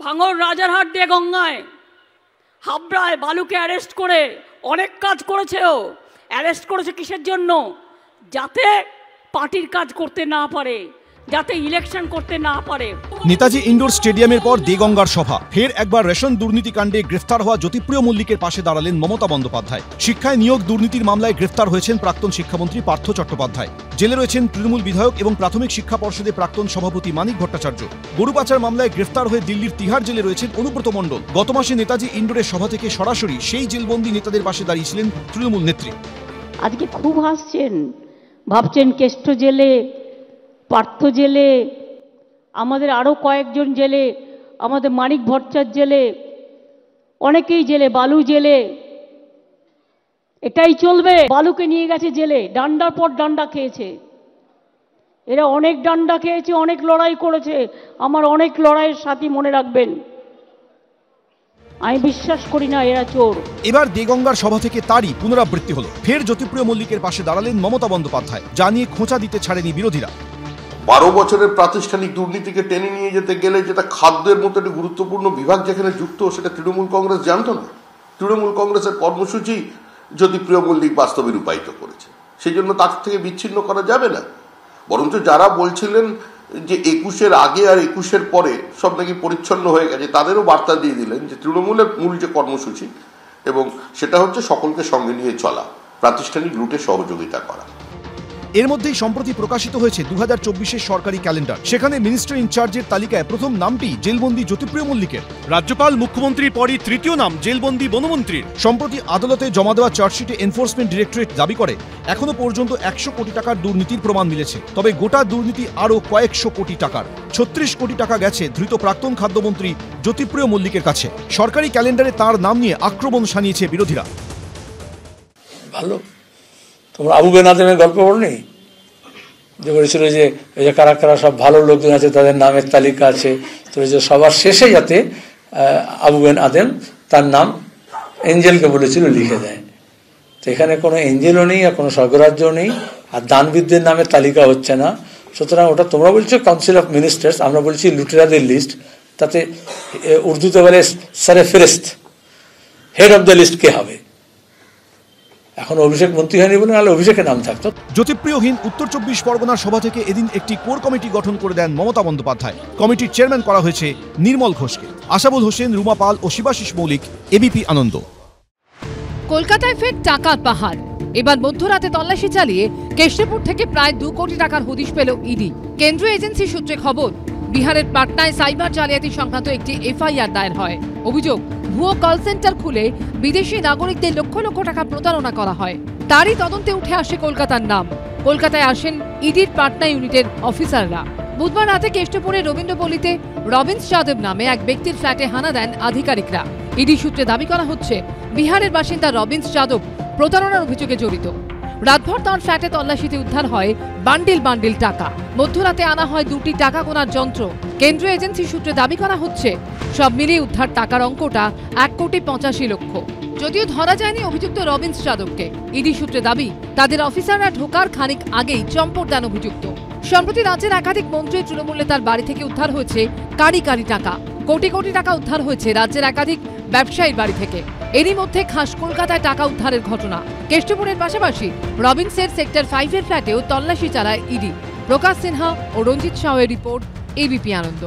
ভাঙড় রাজারহাট দিয়ে গঙ্গায় হাবড়ায় বালুকে অ্যারেস্ট করে অনেক কাজ করেছে। ও অ্যারেস্ট করেছে কিসের জন্য? যাতে পার্টির কাজ করতে না পারে, যাতে ইলেকশন করতে না পারে। নেতাজি ইন্ডোর স্টেডিয়ামের পর দেগঙ্গার সভা। ফের একবার রেশন দুর্নীতিকাণ্ডে গ্রেফতার হওয়া জ্যোতিপ্রিয় মল্লিকের পাশে দাঁড়ালেন মমতা বন্দ্যোপাধ্যায়। শিক্ষায় নিয়োগ দুর্নীতির মামলায় গ্রেফতার হয়েছেন প্রাক্তন শিক্ষামন্ত্রী পার্থ চট্টোপাধ্যায়। জেলে রয়েছেন তৃণমূল বিধায়ক এবং প্রাথমিক শিক্ষা পর্ষদের প্রাক্তন সভাপতি মানিক ভট্টাচার্য। গরু পাচার মামলায় গ্রেফতার হয়ে দিল্লির তিহার জেলে রয়েছেন অনুব্রত মণ্ডল। গত মাসে নেতাজি ইন্ডোরের সভা থেকে সরাসরি সেই জেলবন্দি নেতাদের পাশে দাঁড়িয়েছিলেন তৃণমূল নেত্রী। আজকে খুব হাসছেন, ভাবছেন কেষ্ট জেলে, পার্থ জেলে, আমাদের আরও কয়েকজন জেলে, আমাদের মানিক ভট্টাচার্য জেলে, অনেকেই জেলে, বালু জেলে। এটাই চলবে? বালুকে নিয়ে গেছে জেলে, ডান্ডার পর ডান্ডা খেয়েছে। এরা অনেক ডান্ডা খেয়েছে, অনেক লড়াই করেছে। আমার অনেক লড়াইয়ের সাথী, মনে রাখবেন। আমি বিশ্বাস করি না এরা চোর। এবার দেগঙ্গার সভা থেকে তারই পুনরাবৃত্তি হলো। ফের জ্যোতিপ্রিয় মল্লিকের পাশে দাঁড়ালেন মমতা বন্দ্যোপাধ্যায়, যা নিয়ে খোঁচা দিতে ছাড়েনি বিরোধীরা। 12 বছরের প্রাতিষ্ঠানিক দুর্নীতিকে টেনে নিয়ে যেতে গেলে যেটা খাদ্যের মতো একটি গুরুত্বপূর্ণ বিভাগ যেখানে যুক্ত, সেটা তৃণমূল কংগ্রেস জানতো না। তৃণমূল কংগ্রেসের কর্মসূচি জ্যোতিপ্রিয় মল্লিক বাস্তবে রূপায়িত করেছে। সেই জন্য তার থেকে বিচ্ছিন্ন করা যাবে না। বরঞ্চ যারা বলছিলেন যে 21-এর আগে আর 21-এর পরে সব নাকি পরিচ্ছন্ন হয়ে গেছে, তাদেরও বার্তা দিয়ে দিলেন যে তৃণমূলের মূল যে কর্মসূচি, এবং সেটা হচ্ছে সকলকে সঙ্গে নিয়ে চলা, প্রাতিষ্ঠানিক লুটে সহযোগিতা করা। এর মধ্যেই সম্প্রতি প্রকাশিত হয়েছে 2024-এর সরকারি ক্যালেন্ডার। সেখানে মিনিস্টার ইনচার্জের তালিকায় প্রথম নামটি জেলবন্দি জ্যোতিপ্রিয় মল্লিকের। রাজ্যপাল মুখ্যমন্ত্রীর পরই তৃতীয় নাম জেলবন্দি বনমন্ত্রীর। সম্প্রতি আদালতে জমা দেওয়া চার্জশিটে এনফোর্সমেন্ট ডিরেক্টরেট দাবি করে এখনো পর্যন্ত 100 কোটি টাকার দুর্নীতির প্রমাণ মিলেছে। তবে গোটা দুর্নীতি আরও কয়েকশো কোটি টাকার। 36 কোটি টাকা গেছে ধৃত প্রাক্তন খাদ্যমন্ত্রী জ্যোতিপ্রিয় মল্লিকের কাছে। সরকারি ক্যালেন্ডারে তার নাম নিয়ে আক্রমণ শানিয়েছে বিরোধীরা। ভালো, তোমরা আবু বেনাদেমের গল্প পড়নি? যে বলেছিল যে এই যে কারা কারা সব ভালো লোকজন আছে, তাদের নামের তালিকা আছে, তো যে সবার শেষে যাতে আবু বেন আদেম তার নাম এঞ্জেলকে বলেছিল লিখে দেয়। তো এখানে কোনো এঞ্জেলও নেই আর কোনো স্বর্গরাজ্যও নেই, আর দানবিদদের নামের তালিকা হচ্ছে না। সুতরাং ওটা তোমরা বলছো কাউন্সিল অফ মিনিস্টার্স, আমরা বলছি লুটেরাদের লিস্ট। তাতে উর্দুতে বলে সারে ফেরেস্ত, হেড অফ দ্য লিস্ট কে হবে? এখন অভিষেক মন্ত্রী হয়নি বলে, নাহলে অভিষেকের নাম থাকতো। জ্যোতিপ্রিয়হীন উত্তর 24 পরগনার সভা থেকে এদিন একটি কোর কমিটি গঠন করে দেন মমতা বন্দ্যোপাধ্যায়। কমিটির চেয়ারম্যান করা হয়েছে নির্মল ঘোষকে। আশাবুল হোসেন, রুমা পাল ও শিবাশিস মৌলিক, এবিপি আনন্দ। কলকাতায় ফের টাকার পাহাড়। এবার মধ্যরাতে তল্লাশি চালিয়ে কেশরপুর থেকে প্রায় 2 কোটি টাকার হদিশ পেল ইডি। কেন্দ্রীয় এজেন্সি সূত্রে খবর, বিহারের পাটনায় সাইবার জালিয়াতি সংক্রান্ত একটি এফআইআর দায়ের হয়। অভিযোগ, ভুয়ো কল সেন্টার খুলে বিদেশি নাগরিকদের লক্ষ লক্ষ টাকা প্রতারণা করা হয়। তারই তদন্তে উঠে আসে কলকাতার নাম। কলকাতায় আসেন ইডির পাটনা ইউনিটের অফিসাররা। বুধবার রাতে কেষ্টপুরের রবীন্দ্রপল্লীতে রবিন্স যাদব নামে এক ব্যক্তির ফ্ল্যাটে হানা দেন আধিকারিকরা। ইডি সূত্রে দাবি করা হচ্ছে, বিহারের বাসিন্দা রবিন্স যাদব প্রতারণার অভিযোগে জড়িত। রাতভর তাঁর ফ্ল্যাটে তল্লাশিতে উদ্ধার হয় বান্ডিল বান্ডিল টাকা। মধ্যরাতে আনা হয় 2টি টাকা গোনার যন্ত্র। কেন্দ্রীয় এজেন্সি সূত্রে দাবি করা হচ্ছে, সব মিলিয়ে উদ্ধার টাকার অঙ্কটা 1,85,00,000। যদিও ধরা যায়নি অভিযুক্ত রবিন্স যাদবকে। ইডি সূত্রে দাবি, তাদের অফিসাররা ঢোকার খানিক আগেই চম্পট দেন অভিযুক্ত। সম্প্রতি রাজ্যের একাধিক মন্ত্রী তৃণমূলে তার বাড়ি থেকে উদ্ধার হয়েছে কারি কারি টাকা। কোটি কোটি টাকা উদ্ধার হয়েছে রাজ্যের একাধিক ব্যবসায়ীর বাড়ি থেকে। এরই মধ্যে খাস কলকাতায় টাকা উদ্ধারের ঘটনা। কেষ্টপুরের পাশাপাশি রবিন্সের সেক্টর 5-এর ফ্ল্যাটেও তল্লাশি চালায় ইডি। প্রকাশ সিনহা ও রঞ্জিত শাহের রিপোর্ট, এবিপি আনন্দ।